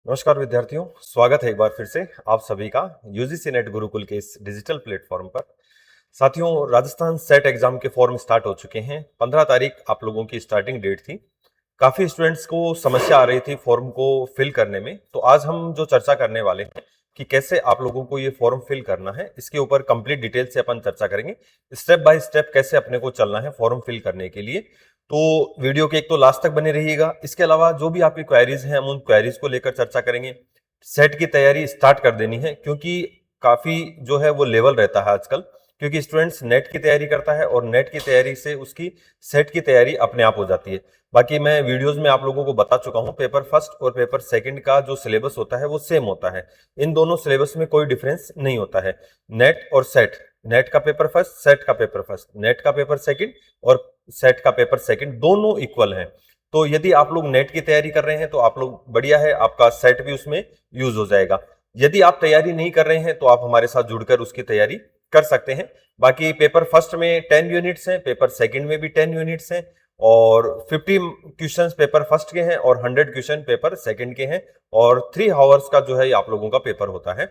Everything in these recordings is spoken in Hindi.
नमस्कार विद्यार्थियों, स्वागत है एक बार फिर से आप सभी का यूजीसी नेट गुरुकुल के इस डिजिटल प्लेटफॉर्म पर। साथियों, राजस्थान सेट एग्जाम के फॉर्म स्टार्ट हो चुके हैं। 15 तारीख आप लोगों की स्टार्टिंग डेट थी। काफी स्टूडेंट्स को समस्या आ रही थी फॉर्म को फिल करने में, तो आज हम जो चर्चा करने वाले हैं कि कैसे आप लोगों को ये फॉर्म फिल करना है, इसके ऊपर कंप्लीट डिटेल से अपन चर्चा करेंगे। स्टेप बाय स्टेप कैसे अपने को चलना है फॉर्म फिल करने के लिए। तो वीडियो के एक तो लास्ट तक बने रहिएगा। इसके अलावा जो भी आपकी क्वेरीज हैं, हम उन क्वेरीज को लेकर चर्चा करेंगे। सेट की तैयारी स्टार्ट कर देनी है, क्योंकि काफी जो है वो लेवल रहता है आजकल, क्योंकि स्टूडेंट्स नेट की तैयारी करता है और नेट की तैयारी से उसकी सेट की तैयारी अपने आप हो जाती है। बाकी मैं वीडियोस में आप लोगों को बता चुका हूं, पेपर फर्स्ट और पेपर सेकंड का जो सिलेबस होता है वो सेम होता है। इन दोनों सिलेबस में कोई डिफरेंस नहीं होता है। नेट और सेट, नेट का पेपर फर्स्ट, सेट का पेपर फर्स्ट, नेट का पेपर सेकंड और सेट का पेपर सेकंड, दोनों इक्वल हैं। तो यदि आप लोग नेट की तैयारी कर रहे हैं तो आप लोग बढ़िया है, आपका सेट भी उसमें यूज हो जाएगा। यदि आप तैयारी नहीं कर रहे हैं तो आप हमारे साथ जुड़कर उसकी तैयारी कर सकते हैं। बाकी पेपर फर्स्ट में 10 यूनिट्स हैं, पेपर सेकंड में भी 10 यूनिट्स हैं और 50 क्वेश्चंस पेपर फर्स्ट के हैं और 100 क्वेश्चन पेपर सेकंड के हैं और 3 आवर्स का जो है आप लोगों का पेपर होता है।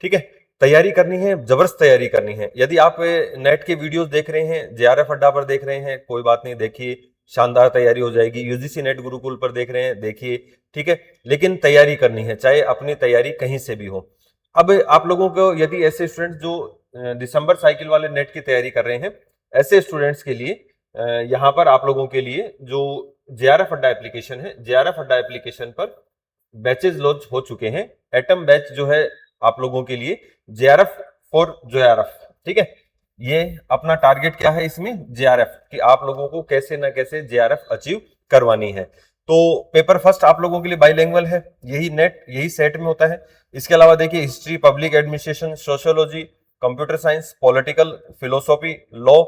ठीक है, तैयारी करनी है, जबरदस्त तैयारी करनी है। यदि आप नेट के वीडियोस देख रहे हैं, जेआरएफ अड्डा पर देख रहे हैं, कोई बात नहीं, देखिए, शानदार तैयारी हो जाएगी। यूजीसी नेट गुरुकुल पर देख रहे हैं, देखिए, ठीक है, लेकिन तैयारी करनी है, चाहे अपनी तैयारी कहीं से भी हो। अब आप लोगों को यदि ऐसे स्टूडेंट्स जो दिसंबर साइकिल वाले नेट की तैयारी कर रहे हैं, ऐसे स्टूडेंट्स के लिए यहाँ पर आप लोगों के लिए जो जेआरएफ अड्डा एप्लीकेशन है, जेआरएफ अड्डा एप्लीकेशन पर बैचेस लॉन्च हो चुके हैं। एटम बैच जो है आप लोगों के लिए जेआरएफ फॉर जेआरएफ, ठीक है। ये अपना टारगेट क्या है इसमें, जेआरएफ, कि आप लोगों को कैसे ना कैसे जेआरएफ अचीव करवानी है। तो पेपर फर्स्ट आप लोगों के लिए बाइलिंगुअल है, यही नेट यही सेट में होता है। इसके अलावा देखिए, history, public administration, sociology, computer science, political, philosophy, law,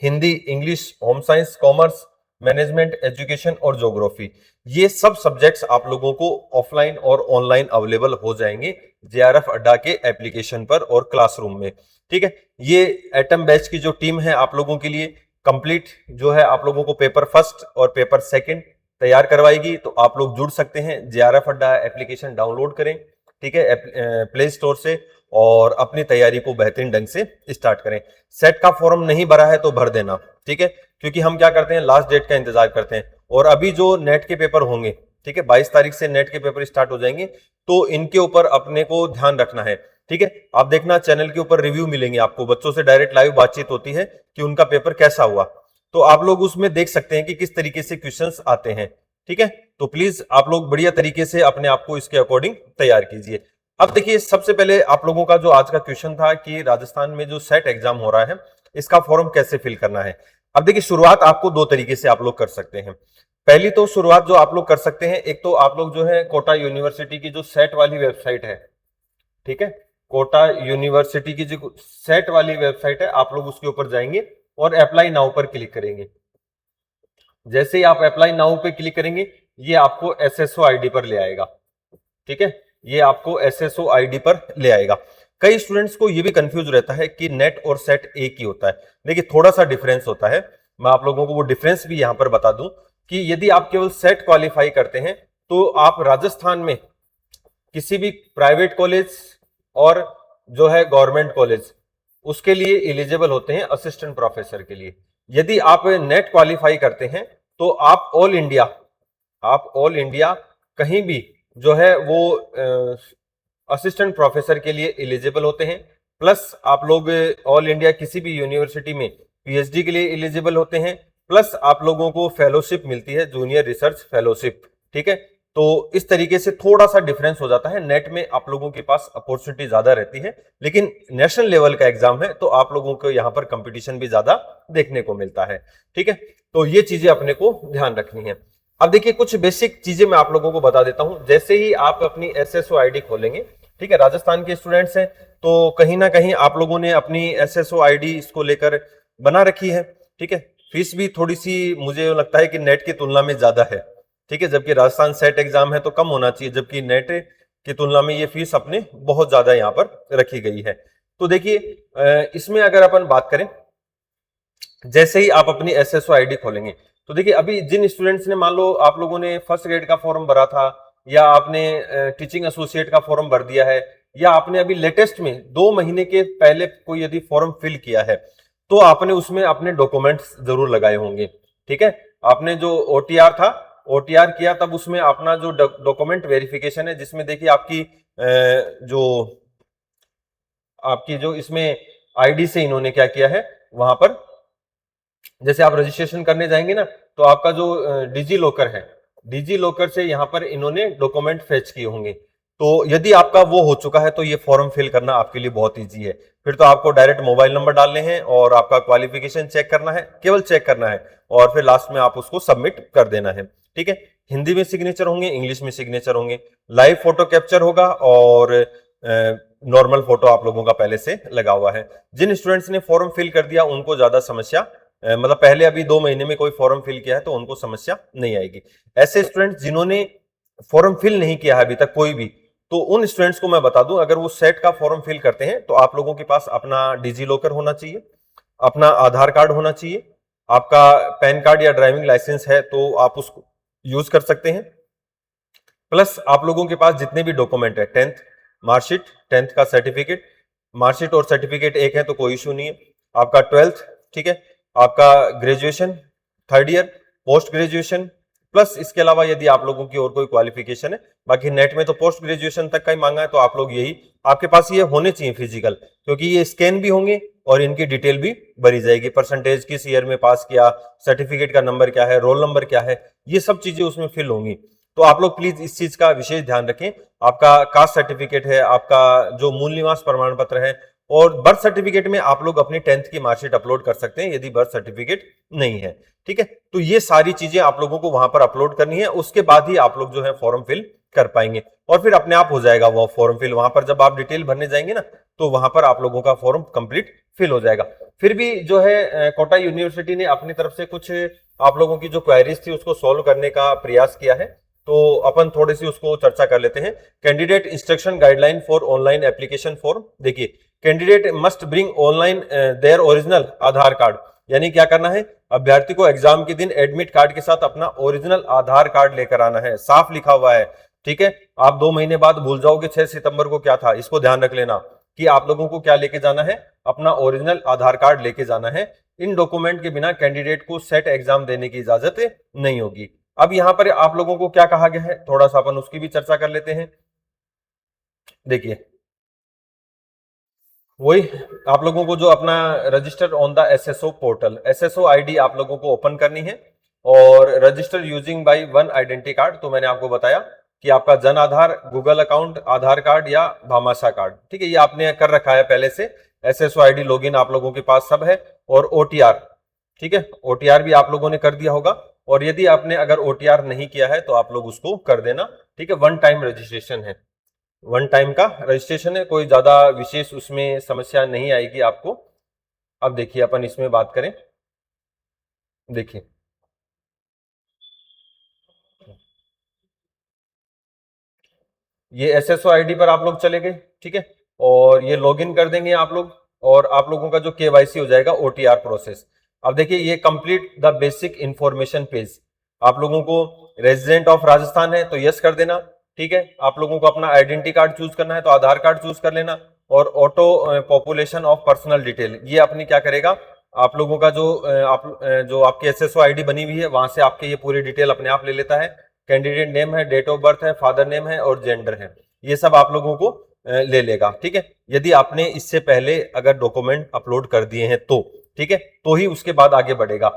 Hindi, English, home science, commerce, management, education और ज्योग्राफी, ये सब सब्जेक्ट्स आप लोगों को ऑफलाइन और ऑनलाइन अवेलेबल हो जाएंगे जेआरएफ अड्डा के एप्लीकेशन पर और क्लासरूम में। ठीक है, ये एटम बैच की जो टीम है आप लोगों के लिए कंप्लीट जो है आप लोगों को पेपर फर्स्ट और पेपर सेकंड तैयार करवाएगी। तो आप लोग जुड़ सकते हैं, जेआरएफ अड्डा एप्लीकेशन डाउनलोड करें, ठीक है, प्ले स्टोर से, और अपनी तैयारी को बेहतरीन ढंग से स्टार्ट करें। सेट का फॉर्म नहीं भरा है तो भर देना, ठीक है, क्योंकि हम क्या करते हैं, लास्ट डेट का इंतजार करते हैं। और अभी जो नेट के पेपर होंगे, ठीक है, 22 तारीख से नेट के पेपर स्टार्ट हो जाएंगे, तो इनके ऊपर अपने को ध्यान रखना है। ठीक है, आप देखना चैनल के ऊपर रिव्यू मिलेंगे आपको, बच्चों से डायरेक्ट लाइव बातचीत होती है कि उनका पेपर कैसा हुआ, तो आप लोग उसमें देख सकते हैं कि किस तरीके से क्वेश्चंस आते हैं। ठीक है, तो प्लीज आप लोग बढ़िया तरीके से अपने आप को इसके अकॉर्डिंग तैयार कीजिए। अब देखिए, सबसे पहले आप लोगों का जो आज का क्वेश्चन था कि राजस्थान में जो सेट एग्जाम हो रहा है, इसका फॉर्म कैसे फिल करना है। अब देखिए, शुरुआत आपको दो तरीके से आप लोग कर सकते हैं। पहली तो शुरुआत जो आप लोग कर सकते हैं, एक तो आप लोग जो है कोटा यूनिवर्सिटी की जो सेट वाली वेबसाइट है, ठीक है, कोटा यूनिवर्सिटी की जो सेट वाली वेबसाइट है, आप लोग उसके ऊपर जाएंगे और अप्लाई नाउ पर क्लिक करेंगे। जैसे ही आप अप्लाई नाउ पे क्लिक करेंगे, ये आपको एसएसओ आईडी पर ले आएगा। ठीक है, ये आपको एसएसओ आईडी पर ले आएगा। कई स्टूडेंट्स को ये भी कंफ्यूज रहता है कि नेट और सेट एक ही होता है। देखिए, थोड़ा सा डिफरेंस होता है, मैं आप लोगों को वो डिफरेंस भी यहां पर बता दूं कि यदि आप केवल सेट क्वालिफाई करते हैं तो आप राजस्थान में किसी भी प्राइवेट कॉलेज और जो है गवर्नमेंट कॉलेज, उसके लिए एलिजिबल होते हैं असिस्टेंट प्रोफेसर के लिए। यदि आप नेट क्वालिफाई करते हैं तो आप ऑल इंडिया, आप ऑल इंडिया कहीं भी जो है वो असिस्टेंट प्रोफेसर के लिए एलिजिबल होते हैं। प्लस आप लोग ऑल इंडिया किसी भी यूनिवर्सिटी में पीएचडी के लिए एलिजिबल होते हैं। प्लस आप लोगों को फेलोशिप मिलती है, जूनियर रिसर्च फेलोशिप। ठीक है, तो इस तरीके से थोड़ा सा डिफरेंस हो जाता है। नेट में आप लोगों के पास अपॉर्चुनिटी ज्यादा रहती है, लेकिन नेशनल लेवल का एग्जाम है तो आप लोगों को यहाँ पर कंपटीशन भी ज्यादा देखने को मिलता है। ठीक है, तो ये चीजें अपने को ध्यान रखनी है। अब देखिए, कुछ बेसिक चीजें मैं आप लोगों को बता देता हूं। जैसे ही आप अपनी एसएसओ आईडी खोलेंगे, ठीक है, राजस्थान के स्टूडेंट्स हैं तो कहीं ना कहीं आप लोगों ने अपनी एसएसओ आईडी इसको लेकर बना रखी है। ठीक है, फीस भी थोड़ी सी मुझे लगता है कि नेट की तुलना में ज्यादा है। ठीक है, जबकि राजस्थान सेट एग्जाम है तो कम होना चाहिए, जबकि नेट की तुलना में ये फीस अपने बहुत ज्यादा यहाँ पर रखी गई है। तो देखिए, इसमें अगर अपन बात करें, जैसे ही आप अपनी एसएसओ आईडी खोलेंगे तो देखिए, अभी जिन स्टूडेंट्स ने, मान लो आप लोगों ने फर्स्ट ग्रेड का फॉर्म भरा था या आपने टीचिंग एसोसिएट का फॉर्म भर दिया है, या आपने अभी लेटेस्ट में 2 महीने के पहले कोई यदि फॉर्म फिल किया है, तो आपने उसमें अपने डॉक्यूमेंट्स जरूर लगाए होंगे। ठीक है, आपने जो ओटीआर था, ओटीआर किया, तब उसमें अपना जो डॉक्यूमेंट वेरिफिकेशन है, जिसमें देखिए आपकी जो इसमें आईडी से इन्होंने क्या किया है, वहां पर जैसे आप रजिस्ट्रेशन करने जाएंगे ना, तो आपका जो डिजी लॉकर है, डिजी लॉकर से यहाँ पर इन्होंने डॉक्यूमेंट फेच किए होंगे। तो यदि आपका वो हो चुका है तो ये फॉर्म फिल करना आपके लिए बहुत इजी है। फिर तो आपको डायरेक्ट मोबाइल नंबर डालने हैं और आपका क्वालिफिकेशन चेक करना है, केवल चेक करना है, और फिर लास्ट में आप उसको सबमिट कर देना है। ठीक है, हिंदी में सिग्नेचर होंगे, इंग्लिश में सिग्नेचर होंगे, लाइव फोटो कैप्चर होगा, और नॉर्मल फोटो आप लोगों का पहले से लगा हुआ है। जिन स्टूडेंट्स ने फॉर्म फिल कर दिया उनको ज्यादा समस्या, मतलब पहले अभी 2 महीने में कोई फॉर्म फिल किया है तो उनको समस्या नहीं आएगी। ऐसे स्टूडेंट्स जिन्होंने फॉर्म फिल नहीं किया है अभी तक कोई भी, तो उन स्टूडेंट्स को मैं बता दूं, अगर वो सेट का फॉर्म फिल करते हैं तो आप लोगों के पास अपना डिजी लॉकर होना चाहिए, अपना आधार कार्ड होना चाहिए, आपका पैन कार्ड या ड्राइविंग लाइसेंस है तो आप उसको यूज कर सकते हैं, प्लस आप लोगों के पास जितने भी डॉक्यूमेंट है, 10th मार्कशीट, 10th का सर्टिफिकेट, मार्कशीट और सर्टिफिकेट एक है तो कोई इशू नहीं है, आपका 12th, ठीक है, आपका graduation 3rd year, post graduation, plus इसके अलावा यदि आप लोगों की और कोई क्वालिफिकेशन है, बाकी नेट में तो पोस्ट ग्रेजुएशन तक का ही मांगा है, तो आप लोग यही, आपके पास ये होने चाहिए फिजिकल, क्योंकि ये स्कैन भी होंगे और इनकी डिटेल भी भरी जाएगी, परसेंटेज किस ईयर में पास किया, सर्टिफिकेट का नंबर क्या है, रोल नंबर क्या है, ये सब चीजें उसमें फिल होंगी। तो आप लोग प्लीज इस चीज का विशेष ध्यान रखें। आपका कास्ट सर्टिफिकेट है, आपका जो मूल निवास प्रमाण पत्र है, और बर्थ सर्टिफिकेट में आप लोग अपनी 10th की मार्कशीट अपलोड कर सकते हैं यदि बर्थ सर्टिफिकेट नहीं है। ठीक है, तो ये सारी चीजें आप लोगों को वहां पर अपलोड करनी है, उसके बाद ही आप लोग जो है फॉर्म फिल कर पाएंगे, और फिर अपने आप हो जाएगा वो फॉर्म फिल। वहां पर जब आप डिटेल भरने जाएंगे ना, तो वहां पर आप लोगों का फॉर्म कंप्लीट फिल हो जाएगा। फिर भी जो है कोटा यूनिवर्सिटी ने अपनी तरफ से कुछ आप लोगों की जो क्वेरीज थी उसको सॉल्व करने का प्रयास किया है, तो अपन थोड़ी सी उसको चर्चा कर लेते हैं। Candidate instruction guideline for online application form. देखिए, candidate must bring online their original Aadhaar card, यानी क्या करना है, अभ्यर्थी को एग्जाम के दिन एडमिट कार्ड के साथ अपना ओरिजिनल आधार कार्ड लेकर आना है, साफ लिखा हुआ है। ठीक है, आप 2 महीने बाद भूल जाओगे 6 सितंबर को क्या था, इसको ध्यान रख लेना कि आप लोगों को क्या लेके जाना है, अपना ओरिजिनल आधार कार्ड लेके जाना है। इन डॉक्यूमेंट के बिना कैंडिडेट को सेट एग्जाम देने की इजाजत नहीं होगी। अब यहां पर आप लोगों को क्या कहा गया है, थोड़ा सा अपन उसकी भी चर्चा कर लेते हैं। देखिए, वही आप लोगों को जो अपना register on the SSO portal, SSO ID आप लोगों को ओपन करनी है, और register using by one identity card. तो मैंने आपको बताया कि आपका जन आधार, गूगल अकाउंट, आधार कार्ड या भामाशाह कार्ड, ठीक है, ये आपने कर रखा है पहले से। एसएसओ आईडी लॉगिन आप लोगों के पास सब है, और ओटीआर, ठीक है, ओटीआर भी आप लोगों ने कर दिया होगा, और यदि आपने अगर ओटीआर नहीं किया है तो आप लोग उसको कर देना। ठीक है, वन टाइम रजिस्ट्रेशन है, वन टाइम का रजिस्ट्रेशन है, कोई ज्यादा विशेष उसमें समस्या नहीं आएगी आपको। अब देखिए अपन इसमें बात करें, देखिए ये एसएसओ आईडी पर आप लोग चले गए, ठीक है, और ये लॉगिन कर देंगे आप लोग, और आप लोगों का जो केवाईसी हो जाएगा ओटीआर प्रोसेस। अब देखिए, ये complete the basic information page, आप लोगों को रेजिडेंट ऑफ राजस्थान है तो यस कर देना। ठीक है, आप लोगों को अपना आइडेंटिटी कार्ड चूज करना है तो आधार कार्ड चूज कर लेना, और auto population of personal detail, ये अपनी क्या करेगा, आप लोगों का जो आपकी एसएसओ आईडी बनी हुई है वहां से आपके ये पूरी डिटेल अपने आप ले लेता है। कैंडिडेट नेम है, डेट ऑफ बर्थ है, फादर नेम है और जेंडर है, ये सब आप लोगों को ले लेगा। ठीक है, यदि आपने इससे पहले अगर डॉक्यूमेंट अपलोड कर दिए हैं तो, ठीक है, तो ही उसके बाद आगे बढ़ेगा।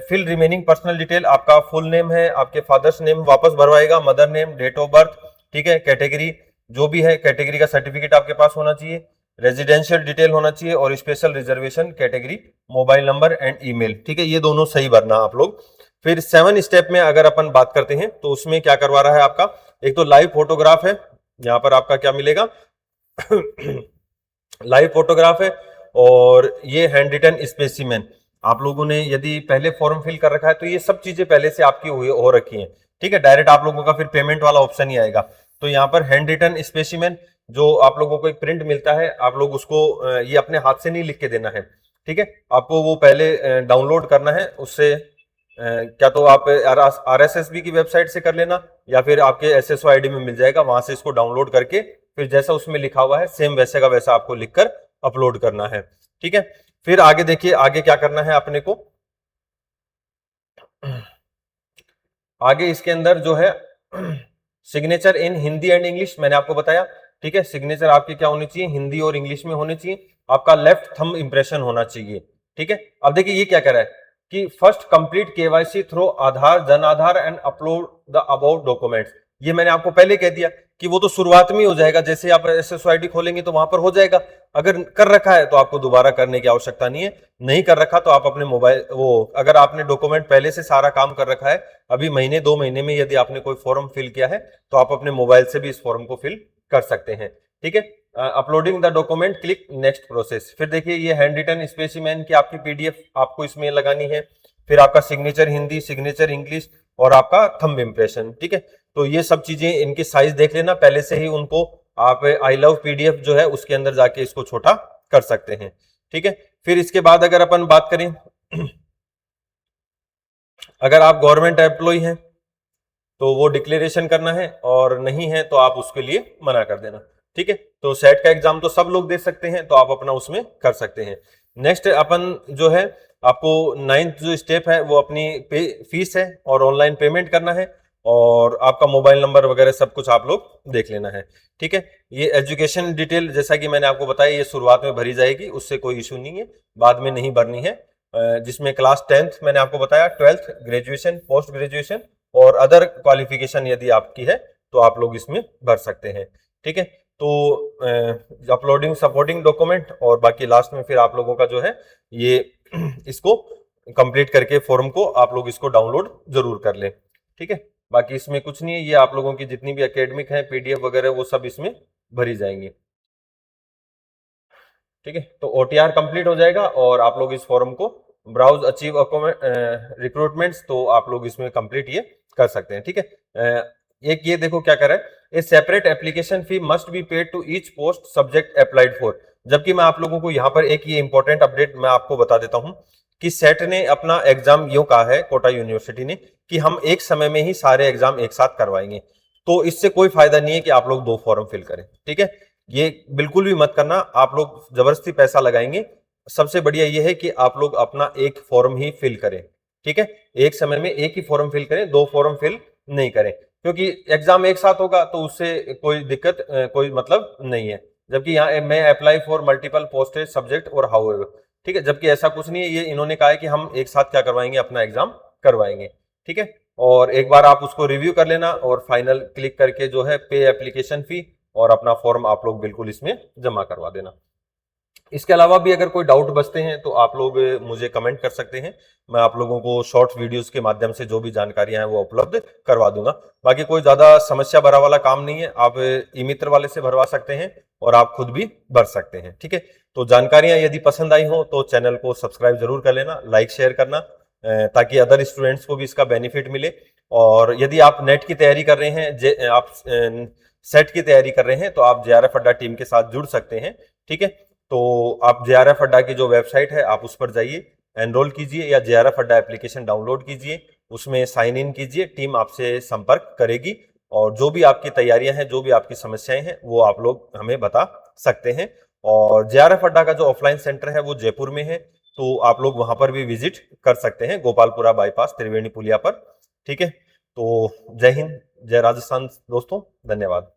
फिल रिमेनिंग पर्सनल डिटेल, आपका फुल नेम है, आपके फादर्स नेम वापस भरवाएगा, mother name, date of birth, ठीक है, कैटेगरी जो भी है, कैटेगरी का सर्टिफिकेट आपके पास होना चाहिए, रेजिडेंशियल डिटेल होना चाहिए, और special reservation category, mobile number and email. ठीक है, ये दोनों सही भरना आप लोग। फिर 7 स्टेप में अगर अपन बात करते हैं तो उसमें क्या करवा रहा है आपका, एक तो लाइव फोटोग्राफ है, यहाँ पर आपका क्या मिलेगा लाइव फोटोग्राफ है, और ये हैंड रिटन स्पेसिमेन। आप लोगों ने यदि पहले फॉर्म फिल कर रखा है तो ये सब चीजें पहले से आपकी हो रखी हैं। ठीक है, डायरेक्ट आप लोगों का फिर पेमेंट वाला ऑप्शन ही आएगा। तो यहाँ पर हैंड रिटन स्पेसिमेन, जो आप लोगों को एक प्रिंट मिलता है, आप लोग उसको ये अपने हाथ से नहीं लिख के देना है। ठीक है, आपको वो पहले डाउनलोड करना है, उससे क्या तो आप RSSB की वेबसाइट से कर लेना, या फिर आपके SSO ID में मिल जाएगा, वहां से इसको डाउनलोड करके फिर जैसा उसमें लिखा हुआ है सेम वैसे का वैसा आपको लिखकर अपलोड करना है। ठीक है, फिर आगे देखिए आगे क्या करना है अपने को। आगे इसके अंदर जो है signature in Hindi and English मैंने आपको बताया। ठीक है, सिग्नेचर आपकी क्या होनी चाहिए, हिंदी और इंग्लिश में होनी चाहिए। आपका लेफ्ट थंब इंप्रेशन होना चाहिए। ठीक है, अब देखिए ये क्या कह रहा है कि first complete KYC through Aadhaar, Jan Aadhaar and upload the about documents. ये मैंने आपको पहले कह दिया कि वो तो शुरुआत में ही हो जाएगा, जैसे आप SSO ID खोलेंगे तो वहां पर हो जाएगा। अगर कर रखा है तो आपको दोबारा करने की आवश्यकता नहीं है, नहीं कर रखा तो आप अपने मोबाइल वो अगर आपने डॉक्यूमेंट पहले से सारा काम कर रखा है, अभी महीने 2 महीने में यदि आपने कोई फॉर्म फिल किया है तो आप अपने मोबाइल से भी इस फॉर्म को फिल कर सकते हैं। ठीक है, uploading the document, click next process. फिर देखिए ये हैंड रिटन स्पेसिमेन की आपकी PDF आपको इसमें लगानी है। फिर आपका सिग्नेचर हिंदी, सिग्नेचर इंग्लिश और आपका थंब इंप्रेशन। ठीक है, तो ये सब चीजें इनकी साइज देख लेना पहले से ही, उनको आप आई लव PDF जो है उसके अंदर जाके इसको छोटा कर सकते हैं। ठीक है, फिर इसके बाद अगर अपन बात करें अगर आप गवर्नमेंट एम्प्लॉय हैं तो वो डिक्लेरेशन करना है, और नहीं है तो आप उसके लिए मना कर देना। ठीक है, तो सेट का एग्जाम तो सब लोग दे सकते हैं, तो आप अपना उसमें कर सकते हैं। नेक्स्ट अपन जो है आपको 9th जो स्टेप है वो अपनी फीस है और ऑनलाइन पेमेंट करना है, और आपका मोबाइल नंबर वगैरह सब कुछ आप लोग देख लेना है। ठीक है, ये एजुकेशन डिटेल जैसा कि मैंने आपको बताया ये शुरुआत में भरी जाएगी, उससे कोई इशू नहीं है, बाद में नहीं भरनी है। जिसमें क्लास 10th मैंने आपको बताया, 12th, ग्रेजुएशन, पोस्ट ग्रेजुएशन और अदर क्वालिफिकेशन यदि आपकी है तो आप लोग इसमें भर सकते हैं। ठीक है, तो अपलोडिंग सपोर्टिंग डॉक्यूमेंट और बाकी लास्ट में फिर आप लोगों का जो है ये इसको कंप्लीट करके फॉर्म को आप लोग इसको डाउनलोड जरूर कर लें। ठीक है, बाकी इसमें कुछ नहीं है, ये आप लोगों की जितनी भी एकेडमिक है PDF वगैरह वो सब इसमें भरी जाएंगी। ठीक है, तो OTR कंप्लीट हो जाएगा और आप लोग इस फॉर्म को ब्राउज अचीव रिक्रूटमेंट्स, तो आप लोग इसमें कंप्लीट ये कर सकते हैं। ठीक है, एक ये देखो क्या कर रहा है, a separate application fee must be paid to each post subject applied for. जबकि मैं आप लोगों को यहाँ पर एक ये इंपॉर्टेंट अपडेट मैं आपको बता देता हूँ कि सेट ने अपना एग्जाम यूं कहा है, कोटा यूनिवर्सिटी ने, कि हम एक समय में ही सारे एग्जाम एक साथ करवाएंगे। तो इससे कोई फायदा नहीं है कि आप लोग 2 फॉर्म फिल करें। ठीक है, ये बिल्कुल भी मत करना, आप लोग जबरदस्ती पैसा लगाएंगे। सबसे बढ़िया ये है कि आप लोग अपना एक फॉर्म ही फिल करें। ठीक है, एक समय में एक ही फॉर्म फिल करें, 2 फॉर्म फिल नहीं करें, क्योंकि एग्जाम एक साथ होगा तो उससे कोई दिक्कत कोई मतलब नहीं है। जबकि यहाँ मैं apply for multiple postage subject और हाउएवर। ठीक है, जबकि ऐसा कुछ नहीं है, ये इन्होंने कहा है कि हम एक साथ क्या करवाएंगे, अपना एग्जाम करवाएंगे। ठीक है, और एक बार आप उसको रिव्यू कर लेना और फाइनल क्लिक करके जो है पे एप्लीकेशन फी और अपना फॉर्म आप लोग बिल्कुल इसमें जमा करवा देना। इसके अलावा भी अगर कोई डाउट बचते हैं तो आप लोग मुझे कमेंट कर सकते हैं, मैं आप लोगों को शॉर्ट वीडियोस के माध्यम से जो भी जानकारियां हैं वो उपलब्ध करवा दूंगा। बाकी कोई ज्यादा समस्या भरा वाला काम नहीं है, आप ई मित्र वाले से भरवा सकते हैं और आप खुद भी भर सकते हैं। ठीक है, तो जानकारियां यदि पसंद आई हो तो चैनल को सब्सक्राइब जरूर कर लेना, लाइक शेयर करना, ताकि अदर स्टूडेंट्स को भी इसका बेनिफिट मिले। और यदि आप नेट की तैयारी कर रहे हैं, आप सेट की तैयारी कर रहे हैं, तो आप JRF अड्डा टीम के साथ जुड़ सकते हैं। ठीक है, तो आप JRF अड्डा की जो वेबसाइट है आप उस पर जाइए, एनरोल कीजिए या JRF अड्डा एप्लीकेशन डाउनलोड कीजिए, उसमें साइन इन कीजिए, टीम आपसे संपर्क करेगी और जो भी आपकी तैयारियां हैं, जो भी आपकी समस्याएं हैं वो आप लोग हमें बता सकते हैं। और JRF अड्डा का जो ऑफलाइन सेंटर है वो जयपुर में है, तो आप लोग वहां पर भी विजिट कर सकते हैं, गोपालपुरा बाईपास त्रिवेणी पुलिया पर। ठीक है, तो जय हिंद, जय राजस्थान दोस्तों, धन्यवाद।